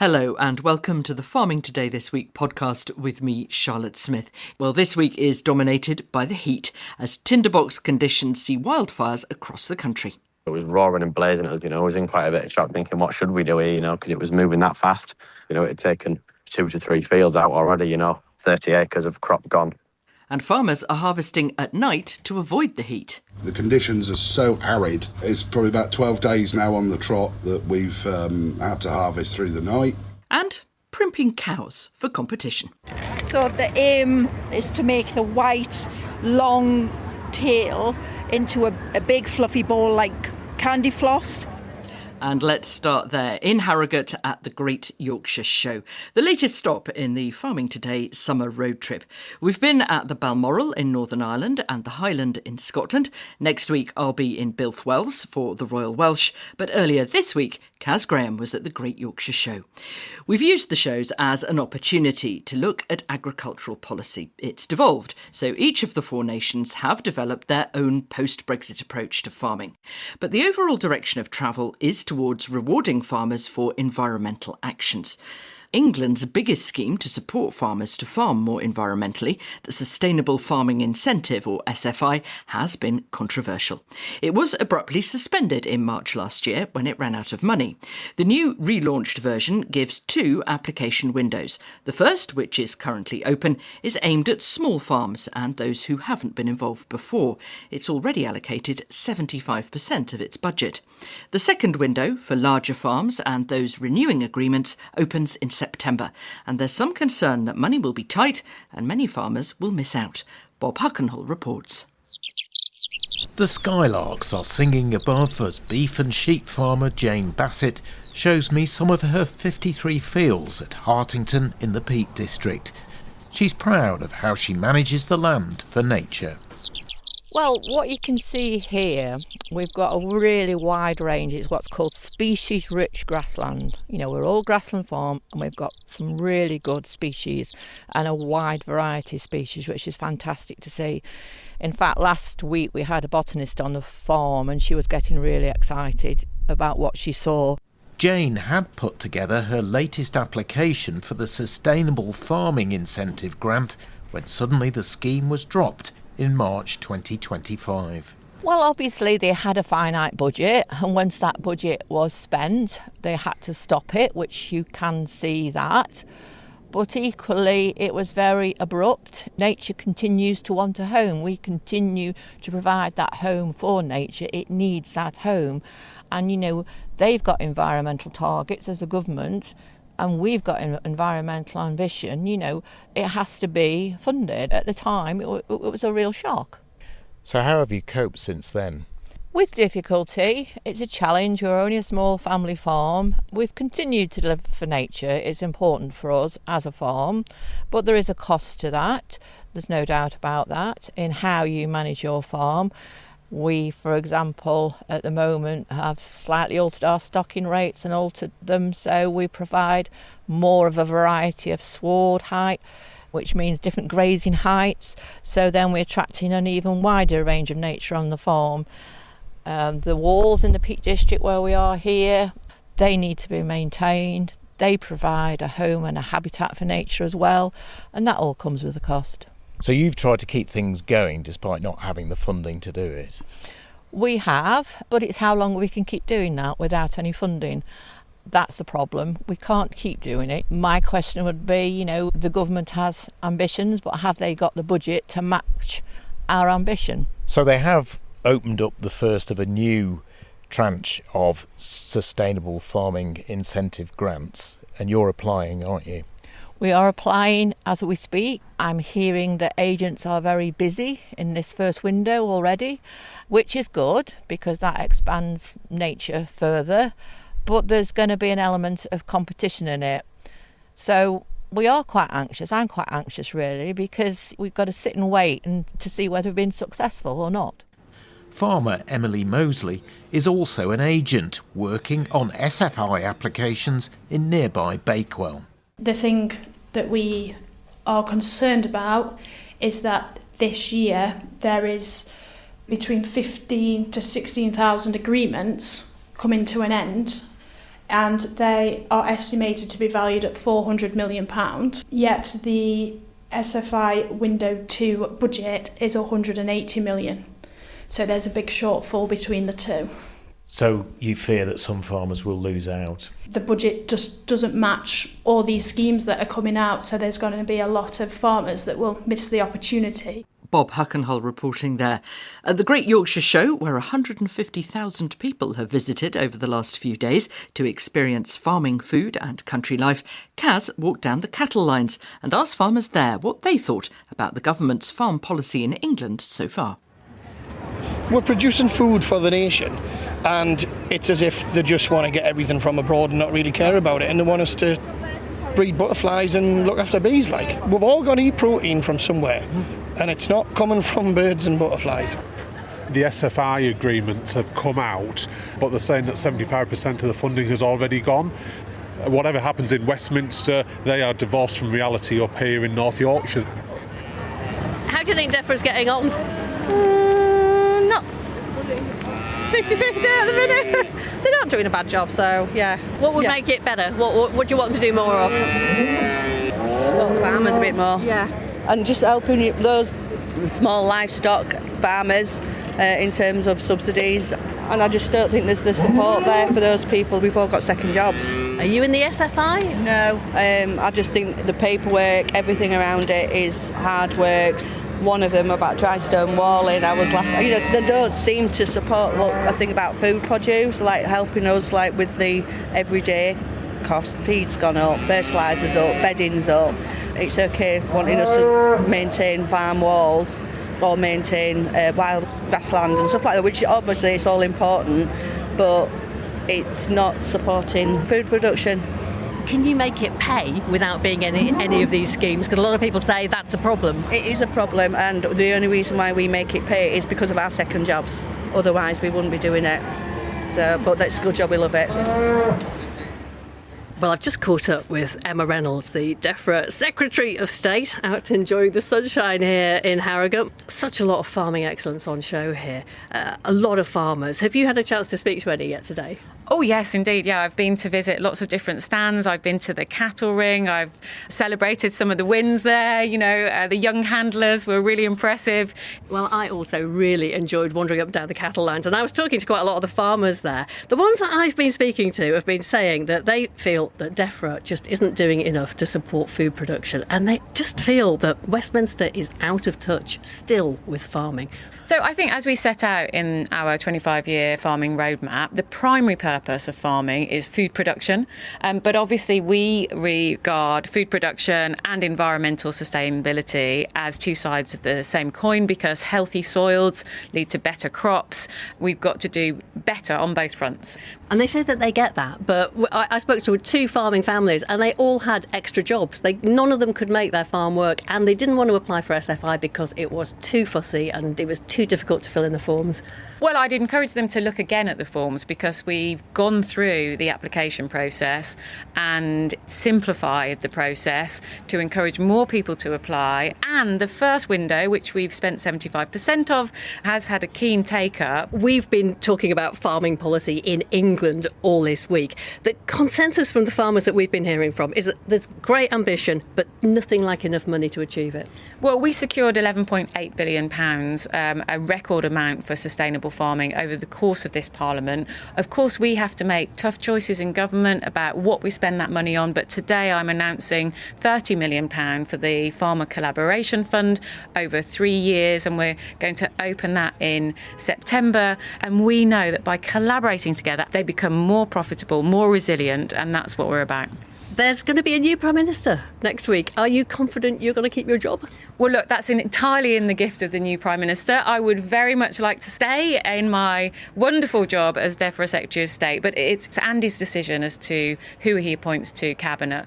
Hello and welcome to the Farming Today This Week podcast with me, Charlotte Smith. Well, this week is dominated by the heat as Tinderbox conditions see wildfires across the country. It was roaring and blazing. I was in quite a bit of shock thinking, what should we do here, because it was moving that fast. It had taken 2 to 3 fields out already, 30 acres of crop gone. And farmers are harvesting at night to avoid the heat. The conditions are so arid. It's probably about 12 days now on the trot that we've had to harvest through the night. And primping cows for competition. So the aim is to make the white, long tail into a big fluffy ball like candy floss. And let's start there, in Harrogate at the Great Yorkshire Show, the latest stop in the Farming Today summer road trip. We've been at the Balmoral in Northern Ireland and the Highland in Scotland. Next week I'll be in Builth Wells for the Royal Welsh, but earlier this week Kaz Graham was at the Great Yorkshire Show. We've used the shows as an opportunity to look at agricultural policy. It's devolved, so each of the 4 nations have developed their own post-Brexit approach to farming. But the overall direction of travel is towards rewarding farmers for environmental actions. England's biggest scheme to support farmers to farm more environmentally, the Sustainable Farming Incentive, or SFI, has been controversial. It was abruptly suspended in March last year when it ran out of money. The new relaunched version gives 2 application windows. The first, which is currently open, is aimed at small farms and those who haven't been involved before. It's already allocated 75% of its budget. The second window, for larger farms and those renewing agreements, opens in September, and there's some concern that money will be tight and many farmers will miss out. Bob Huckenhull reports. The skylarks are singing above as beef and sheep farmer Jane Bassett shows me some of her 53 fields at Hartington in the Peak District. She's proud of how she manages the land for nature. Well, what you can see here, we've got a really wide range. It's what's called species-rich grassland. We're all grassland farm and we've got some really good species and a wide variety of species, which is fantastic to see. In fact, last week we had a botanist on the farm and she was getting really excited about what she saw. Jane had put together her latest application for the Sustainable Farming Incentive grant when suddenly the scheme was dropped in March 2025. Well, obviously they had a finite budget, and once that budget was spent, they had to stop it, which you can see that. But equally, it was very abrupt. Nature continues to want a home. We continue to provide that home for nature. It needs that home. And, they've got environmental targets as a government, and we've got an environmental ambition. It has to be funded. At the time, it was a real shock. So how have you coped since then? With difficulty. It's a challenge. We're only a small family farm. We've continued to live for nature. It's important for us as a farm, but there is a cost to that. There's no doubt about that in how you manage your farm. We, for example, at the moment have slightly altered our stocking rates and altered them, so we provide more of a variety of sward height, which means different grazing heights. So then we're attracting an even wider range of nature on the farm. The walls in the Peak District where we are here, they need to be maintained. They provide a home and a habitat for nature as well, and that all comes with a cost. So you've tried to keep things going despite not having the funding to do it? We have, but it's how long we can keep doing that without any funding. That's the problem. We can't keep doing it. My question would be, the government has ambitions, but have they got the budget to match our ambition? So they have opened up the first of a new tranche of Sustainable Farming Incentive grants, and you're applying, aren't you? We are applying as we speak. I'm hearing that agents are very busy in this first window already, which is good because that expands nature further, but there's going to be an element of competition in it. So we are quite anxious. I'm quite anxious really, because we've got to sit and wait and to see whether we've been successful or not. Farmer Emily Mosley is also an agent working on SFI applications in nearby Bakewell. The thing that we are concerned about is that this year there is between 15 to 16,000 agreements coming to an end, and they are estimated to be valued at £400 million, yet the SFI Window 2 budget is £180 million. So there's a big shortfall between the two. So you fear that some farmers will lose out? The budget just doesn't match all these schemes that are coming out, so there's going to be a lot of farmers that will miss the opportunity. Bob Huckenhull reporting there. At the Great Yorkshire Show, where 150,000 people have visited over the last few days to experience farming, food and country life, Kaz walked down the cattle lines and asked farmers there what they thought about the government's farm policy in England so far. We're producing food for the nation, and it's as if they just want to get everything from abroad and not really care about it, and they want us to breed butterflies and look after bees. Like, we've all got to eat protein from somewhere, and it's not coming from birds and butterflies. The SFI agreements have come out, but they're saying that 75% of the funding has already gone. Whatever happens in Westminster, they are divorced from reality up here in North Yorkshire. How do you think DEFRA's getting on? Not 50-50 at the minute. They're not doing a bad job, so yeah. What would make it better? What do you want them to do more of? Support farmers a bit more. Yeah. And just helping those small livestock farmers in terms of subsidies. And I just don't think there's the support there for those people. We've all got second jobs. Are you in the SFI? No. I just think the paperwork, everything around it is hard work. One of them about dry stone walling, I was laughing. You know, they don't seem to support. Look, I think about food produce, like helping us, like with the everyday cost. Feed's gone up, fertilisers up, bedding's up. It's okay wanting us to maintain farm walls or maintain wild grassland and stuff like that, which obviously it's all important, but it's not supporting food production. Can you make it pay without being any of these schemes? Because a lot of people say that's a problem. It is a problem, and the only reason why we make it pay is because of our second jobs. Otherwise, we wouldn't be doing it. So, but that's a good job, we love it. Well, I've just caught up with Emma Reynolds, the DEFRA Secretary of State, out enjoying the sunshine here in Harrogate. Such a lot of farming excellence on show here. A lot of farmers. Have you had a chance to speak to any yet today? Oh, yes, indeed. Yeah, I've been to visit lots of different stands. I've been to the cattle ring. I've celebrated some of the wins there. You know, the young handlers were really impressive. Well, I also really enjoyed wandering up and down the cattle lines. And I was talking to quite a lot of the farmers there. The ones that I've been speaking to have been saying that they feel that DEFRA just isn't doing enough to support food production. And they just feel that Westminster is out of touch still with farming. So I think as we set out in our 25-year farming roadmap, the primary purpose of farming is food production. But obviously we regard food production and environmental sustainability as two sides of the same coin, because healthy soils lead to better crops. We've got to do better on both fronts. And they say that they get that. But I spoke to two farming families and they all had extra jobs. None of them could make their farm work, and they didn't want to apply for SFI because it was too fussy and it was too difficult to fill in the forms. Well, I'd encourage them to look again at the forms, because we've gone through the application process and simplified the process to encourage more people to apply. And the first window, which we've spent 75% of, has had a keen take-up. We've been talking about farming policy in England all this week. The consensus from the farmers that we've been hearing from is that there's great ambition, but nothing like enough money to achieve it. Well, we secured £11.8 billion, a record amount for sustainable farming over the course of this Parliament. Of course, we have to make tough choices in government about what we spend that money on, but today I'm announcing £30 million for the Farmer Collaboration Fund over 3 years, and we're going to open that in September. And we know that by collaborating together, they become more profitable, more resilient, and that's what we're about. There's going to be a new Prime Minister next week. Are you confident you're going to keep your job? Well, look, that's entirely in the gift of the new Prime Minister. I would very much like to stay in my wonderful job as DEFRA Secretary of State, but it's Andy's decision as to who he appoints to Cabinet.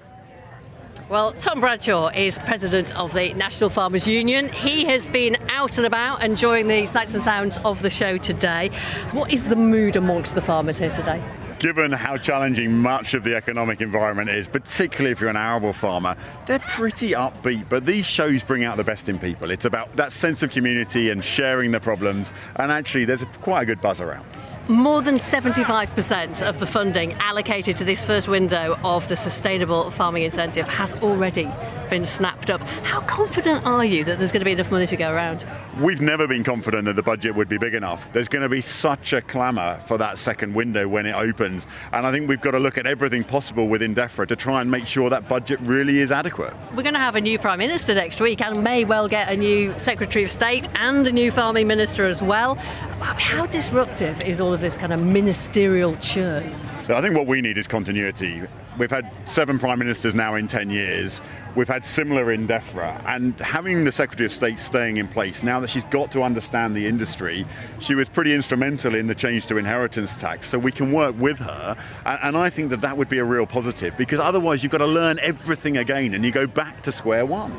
Well, Tom Bradshaw is president of the National Farmers Union. He has been out and about enjoying the sights and sounds of the show today. What is the mood amongst the farmers here today? Given how challenging much of the economic environment is, particularly if you're an arable farmer, they're pretty upbeat, but these shows bring out the best in people. It's about that sense of community and sharing the problems, and actually there's quite a good buzz around. More than 75% of the funding allocated to this first window of the Sustainable Farming Incentive has already been snapped up. How confident are you that there's going to be enough money to go around? We've never been confident that the budget would be big enough. There's going to be such a clamour for that second window when it opens, and I think we've got to look at everything possible within DEFRA to try and make sure that budget really is adequate. We're going to have a new Prime Minister next week and may well get a new Secretary of State and a new Farming Minister as well. How disruptive is all of this kind of ministerial churn? I think what we need is continuity. We've had 7 Prime Ministers now in 10 years. We've had similar in DEFRA, and having the Secretary of State staying in place, now that she's got to understand the industry, she was pretty instrumental in the change to inheritance tax, so we can work with her, and I think that that would be a real positive, because otherwise you've got to learn everything again and you go back to square one.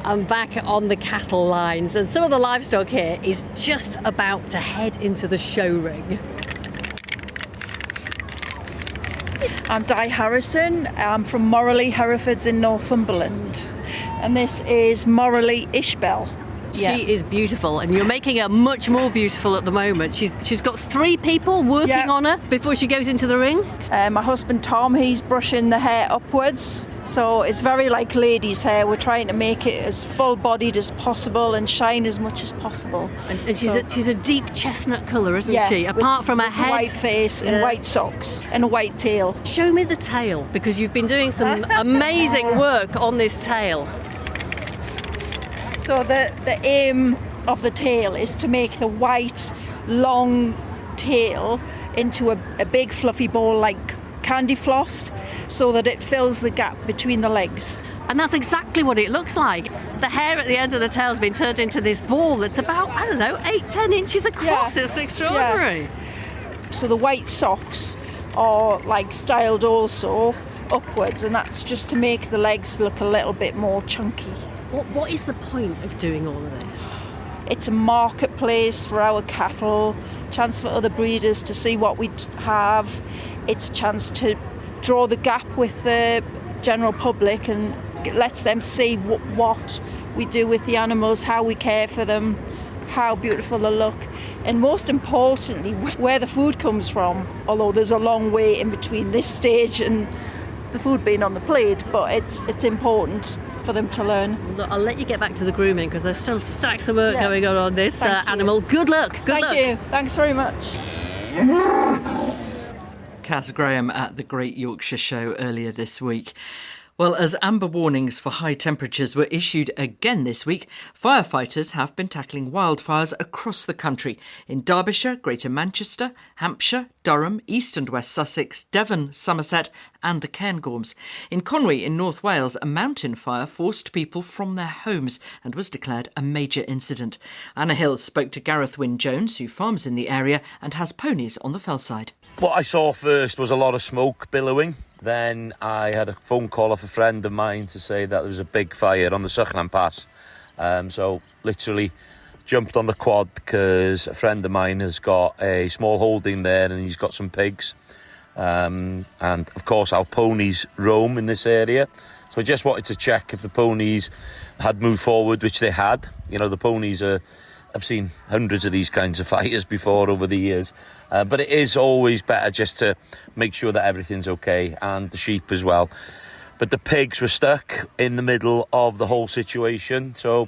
I'm back on the cattle lines, and some of the livestock here is just about to head into the show ring. I'm Di Harrison. I'm from Morley, Herefords in Northumberland. And this is Morley Ishbel. Yeah. She is beautiful, and you're making her much more beautiful at the moment. She's got 3 people working on her before she goes into the ring. My husband Tom, he's brushing the hair upwards, so it's very like ladies' hair. We're trying to make it as full-bodied as possible and shine as much as possible. And she's a deep chestnut colour, isn't she? Apart from her head, white face and white socks and a white tail. Show me the tail, because you've been doing some amazing work on this tail. So the aim of the tail is to make the white, long tail into a big fluffy ball like candy floss, so that it fills the gap between the legs. And that's exactly what it looks like. The hair at the end of the tail has been turned into this ball that's about, 8-10 inches across. Yeah. It's extraordinary. Yeah. So the white socks are like styled also upwards, and that's just to make the legs look a little bit more chunky. What is the point of doing all of this? It's a marketplace for our cattle, chance for other breeders to see what we have. It's a chance to draw the gap with the general public and lets them see what we do with the animals, how we care for them, how beautiful they look, and most importantly, where the food comes from. Although there's a long way in between this stage and the food being on the plate, but it's important for them to learn. Look, I'll let you get back to the grooming, because there's still stacks of work going on this animal. Good luck. Good luck. Thank you. Thanks very much. Cass Graham at the Great Yorkshire Show earlier this week. Well, as amber warnings for high temperatures were issued again this week, firefighters have been tackling wildfires across the country in Derbyshire, Greater Manchester, Hampshire, Durham, East and West Sussex, Devon, Somerset and the Cairngorms. In Conwy in North Wales, a mountain fire forced people from their homes and was declared a major incident. Anna Hill spoke to Gareth Wynne-Jones, who farms in the area and has ponies on the fellside. What I saw first was a lot of smoke billowing. Then I had a phone call off a friend of mine to say that there was a big fire on the Suckland Pass. So literally jumped on the quad because a friend of mine has got a small holding there and he's got some pigs. And of course our ponies roam in this area. So I just wanted to check if the ponies had moved forward, which they had. You know, the ponies are... I've seen hundreds of these kinds of fires before over the years, but it is always better just to make sure that everything's okay, and the sheep as well. But the pigs were stuck in the middle of the whole situation. So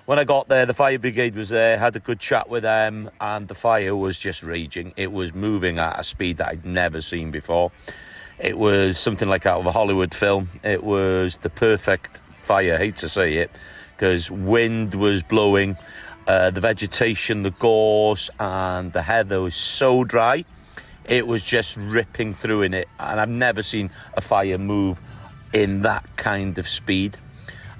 when I got there, the fire brigade was there, had a good chat with them, and the fire was just raging. It was moving at a speed that I'd never seen before. It was something like out of a Hollywood film. It was the perfect fire, I hate to say it, because wind was blowing. The vegetation, the gorse and the heather was so dry, it was just ripping through in it. And I've never seen a fire move in that kind of speed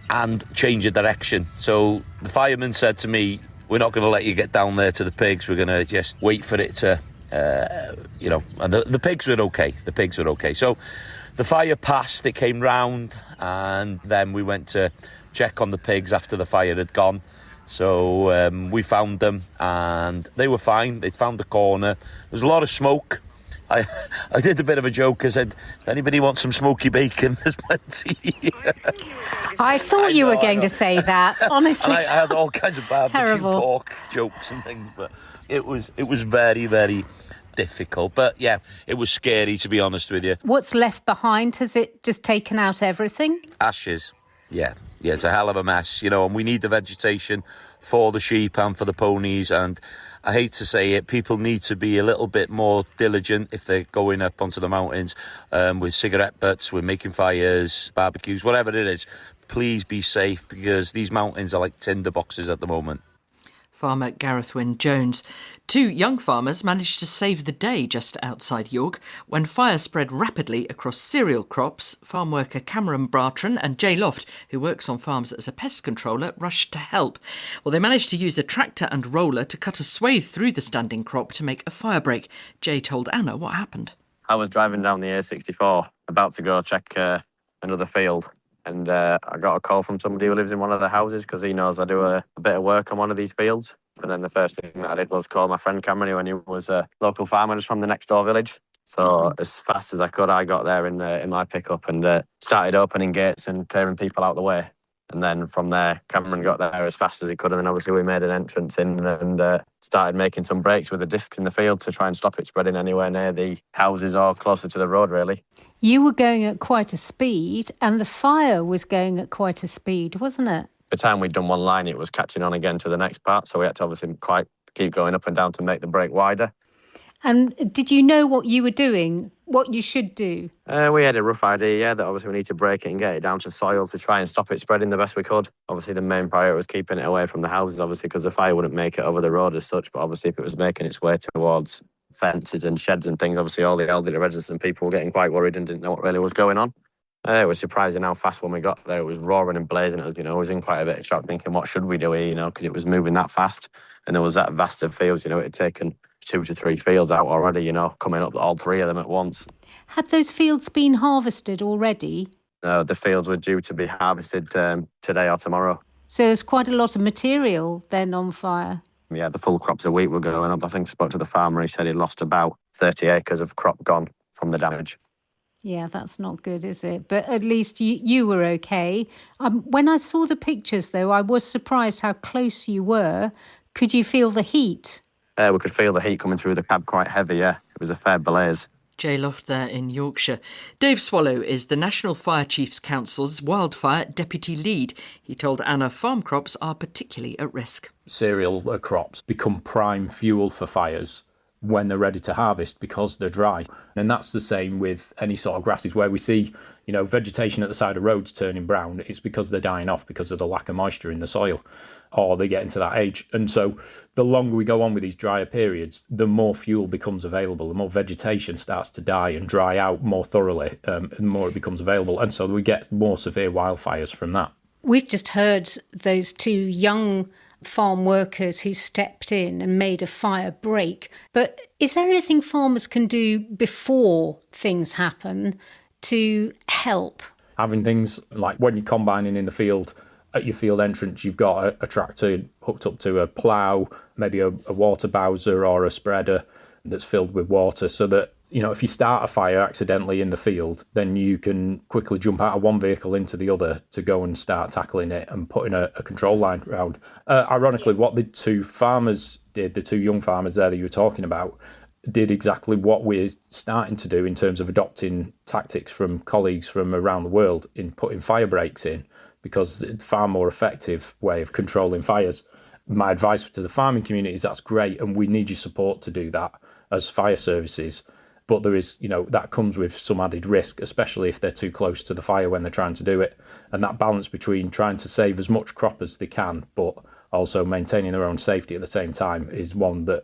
and change of direction. So the fireman said to me, we're not going to let you get down there to the pigs. We're going to just wait for it to, and the pigs were okay. The pigs were okay. So the fire passed, it came round, and then we went to check on the pigs after the fire had gone. So we found them and they were fine. They'd found the corner. There was a lot of smoke, I did a bit of a joke. I said, if anybody wants some smoky bacon, there's plenty. I thought you were going to say that, honestly. And I had all kinds of barbecue Terrible. pork jokes and things, but it was very, very difficult. But yeah, it was scary, to be honest with you. What's left behind? Has it just taken out everything? Ashes. Yeah, it's a hell of a mess, and we need the vegetation for the sheep and for the ponies, and I hate to say it, people need to be a little bit more diligent if they're going up onto the mountains with cigarette butts, with making fires, barbecues, whatever it is. Please be safe, because these mountains are like tinderboxes at the moment. Farmer Gareth Wynne Jones. 2 young farmers managed to save the day just outside York when fire spread rapidly across cereal crops. Farm worker Cameron Bartran and Jay Loft, who works on farms as a pest controller, rushed to help. Well, they managed to use a tractor and roller to cut a swathe through the standing crop to make a fire break. Jay told Anna what happened. I was driving down the A64, about to go check another field. And I got a call from somebody who lives in one of the houses, because he knows I do a bit of work on one of these fields. And then the first thing that I did was call my friend Cameron, who I knew was a local farmer just from the next door village. So as fast as I could, I got there in my pickup and started opening gates and clearing people out the way. And then from there, Cameron got there as fast as he could. And then obviously we made an entrance in and started making some breaks with the discs in the field to try and stop it spreading anywhere near the houses or closer to the road, really. You were going at quite a speed, and the fire was going at quite a speed, wasn't it? By the time we'd done one line, it was catching on again to the next part. So we had to obviously keep going up and down to make the break wider. And did you know what you were doing, what you should do? We had a rough idea, that obviously we need to break it and get it down to soil to try and stop it spreading the best we could. Obviously, the main priority was keeping it away from the houses, obviously, because the fire wouldn't make it over the road as such. But obviously, if it was making its way towards fences and sheds and things, obviously all the elderly residents and people were getting quite worried and didn't know what really was going on. It was surprising how fast when we got there. It was roaring and blazing. It was, I was in quite a bit of shock thinking, what should we do here, because it was moving that fast. And there was that vast of fields, it had taken 2 to 3 fields out already, coming up all 3 of them at once. Had those fields been harvested already? The fields were due to be harvested today or tomorrow. So there's quite a lot of material then on fire. Yeah, the full crops of wheat were going up. I think I spoke to the farmer. He said he lost about 30 acres of crop gone from the damage. Yeah, that's not good, is it? But at least you were okay. When I saw the pictures, though, I was surprised how close you were. Could you feel the heat? We could feel the heat coming through the cab quite heavy, yeah. It was a fair blaze. Jay Loft there in Yorkshire. Dave Swallow is the National Fire Chiefs Council's wildfire deputy lead. He told Anna farm crops are particularly at risk. Cereal crops become prime fuel for fires when they're ready to harvest because they're dry. And that's the same with any sort of grasses where we see, vegetation at the side of roads turning brown. It's because they're dying off because of the lack of moisture in the soil, or they get into that age. And so the longer we go on with these drier periods, the more fuel becomes available, the more vegetation starts to die and dry out more thoroughly, and the more it becomes available. And so we get more severe wildfires from that. We've just heard those 2 young farm workers who stepped in and made a fire break. But is there anything farmers can do before things happen to help? Having things like when you're combining in the field, at your field entrance, you've got a tractor hooked up to a plough, maybe a water bowser or a spreader that's filled with water, so that, if you start a fire accidentally in the field, then you can quickly jump out of one vehicle into the other to go and start tackling it and putting a control line around. Ironically, what the 2 farmers did, the 2 young farmers there that you were talking about, did exactly what we're starting to do in terms of adopting tactics from colleagues from around the world in putting fire breaks in, because it's a far more effective way of controlling fires. My advice to the farming community is that's great, and we need your support to do that as fire services. But there is, that comes with some added risk, especially if they're too close to the fire when they're trying to do it. And that balance between trying to save as much crop as they can, but also maintaining their own safety at the same time, is one that,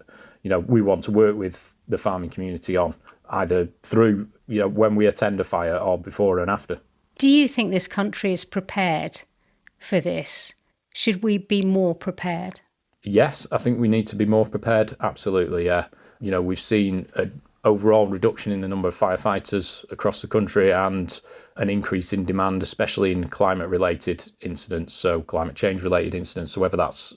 we want to work with the farming community on, either through, when we attend a fire or before and after. Do you think this country is prepared for this? Should we be more prepared? Yes, I think we need to be more prepared. Absolutely, yeah. We've seen an overall reduction in the number of firefighters across the country and an increase in demand, especially in climate-related incidents, so climate change-related incidents. So whether that's,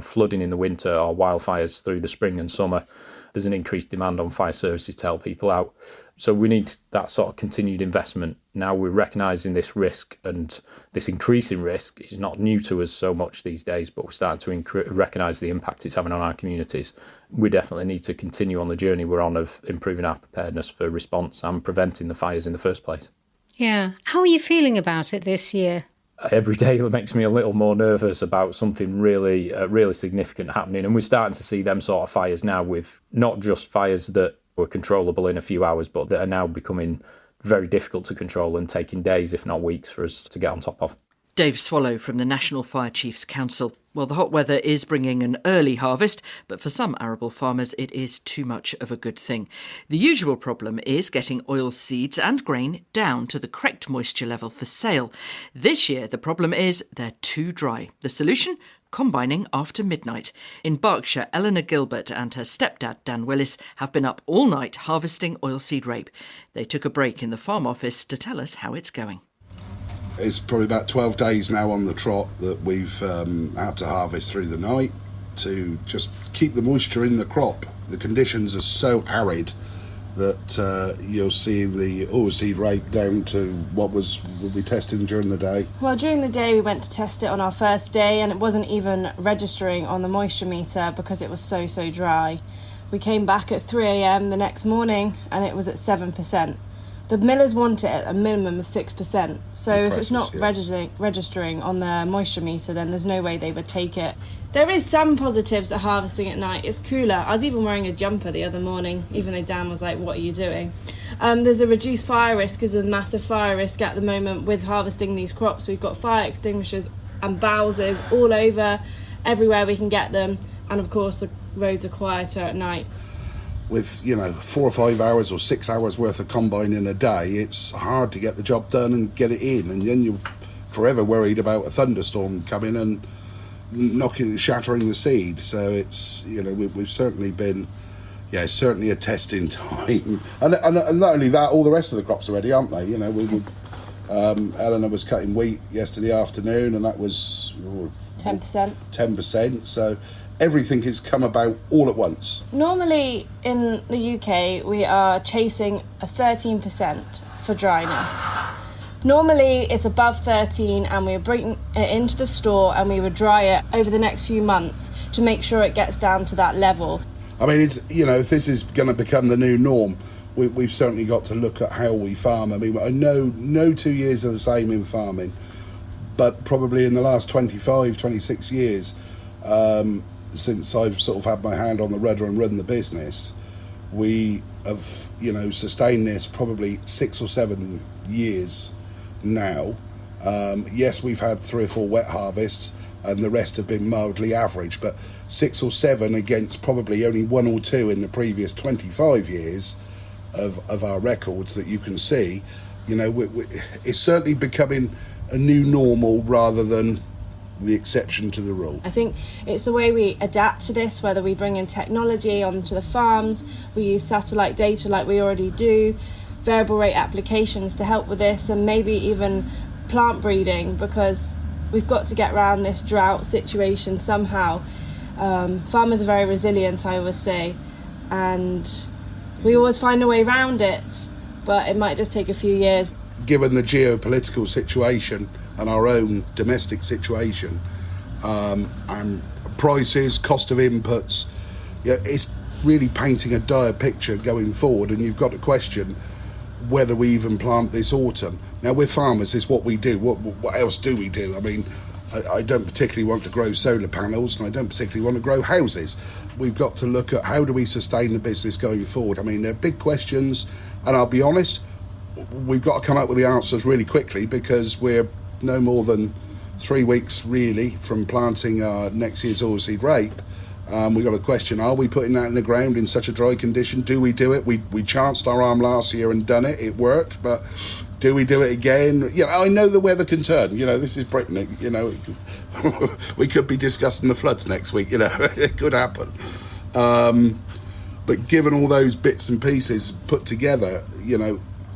flooding in the winter or wildfires through the spring and summer, there's an increased demand on fire services to help people out. So we need that sort of continued investment. Now we're recognising this risk, and this increasing risk is not new to us so much these days, but we're starting to recognise the impact it's having on our communities. We definitely need to continue on the journey we're on of improving our preparedness for response and preventing the fires in the first place. Yeah. How are you feeling about it this year? Every day makes me a little more nervous about something really significant happening. And we're starting to see them sort of fires now, with not just fires that were controllable in a few hours, but that are now becoming very difficult to control and taking days, if not weeks, for us to get on top of. Dave Swallow from the National Fire Chiefs Council. Well, the hot weather is bringing an early harvest, but for some arable farmers it is too much of a good thing. The usual problem is getting oil seeds and grain down to the correct moisture level for sale. This year the problem is they're too dry. The solution? Combining after midnight. In Berkshire, Eleanor Gilbert and her stepdad Dan Willis have been up all night harvesting oilseed rape. They took a break in the farm office to tell us how it's going. It's probably about 12 days now on the trot that we've had to harvest through the night to just keep the moisture in the crop. The conditions are so arid that you'll see the oilseed rape down to what we'll be testing during the day. Well, during the day we went to test it on our first day, and it wasn't even registering on the moisture meter because it was so dry. We came back at 3 a.m. the next morning and it was at 7%. The millers want it at a minimum of 6%, so if it's not registering on their moisture meter, then there's no way they would take it. There is some positives at harvesting at night. It's cooler. I was even wearing a jumper the other morning, even though Dan was like, what are you doing? There's a reduced fire risk. There's a massive fire risk at the moment with harvesting these crops. We've got fire extinguishers and Bowsers all over, everywhere we can get them, and of course the roads are quieter at night. With 4 or 5 hours or 6 hours worth of combine in a day, it's hard to get the job done and get it in, and then you're forever worried about a thunderstorm coming and shattering the seed. So it's we've certainly been certainly a testing time, and not only that, all the rest of the crops are ready, aren't they? Eleanor was cutting wheat yesterday afternoon, and that was 10%. So everything has come about all at once. Normally in the UK we are chasing a 13% for dryness. Normally it's above 13 and we bring it into the store and we would dry it over the next few months to make sure it gets down to that level. I mean, it's if this is going to become the new norm, we've certainly got to look at how we farm. I mean, I know no 2 years are the same in farming, but probably in the last 25, 26 years, since I've sort of had my hand on the rudder and run the business, we have, sustained this probably 6 or 7 years now. Yes, we've had 3 or 4 wet harvests and the rest have been mildly average, but 6 or 7 against probably only 1 or 2 in the previous 25 years of our records that you can see, it's certainly becoming a new normal rather than the exception to the rule. I think it's the way we adapt to this, whether we bring in technology onto the farms, we use satellite data like we already do, variable rate applications to help with this, and maybe even plant breeding, because we've got to get around this drought situation somehow. Farmers are very resilient, I always say, and we always find a way around it, but it might just take a few years. Given the geopolitical situation and our own domestic situation, and prices, cost of inputs, it's really painting a dire picture going forward, and you've got to question whether we even plant this autumn. Now, we're farmers, it's what we do. What else do we do? I mean, I don't particularly want to grow solar panels, and I don't particularly want to grow houses. We've got to look at how do we sustain the business going forward. I mean, they're big questions, and I'll be honest, we've got to come up with the answers really quickly, because we're no more than 3 weeks really from planting our next year's oilseed rape. We've got a question, are we putting that in the ground in such a dry condition? Do we do it? We chanced our arm last year and done it. It worked, but do we do it again? I know the weather can turn. This is Britain. We could be discussing the floods next week. It could happen. But given all those bits and pieces put together,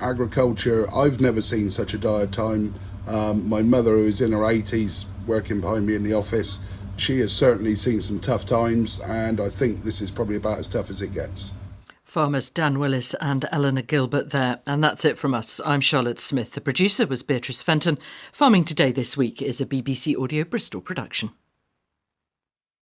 agriculture, I've never seen such a dire time. My mother, who's in her 80s, working behind me in the office, She has certainly seen some tough times, and I think this is probably about as tough as it gets. Farmers Dan Willis and Eleanor Gilbert there. And that's it from us. I'm Charlotte Smith. The producer was Beatrice Fenton. Farming Today this week is a BBC Audio Bristol production.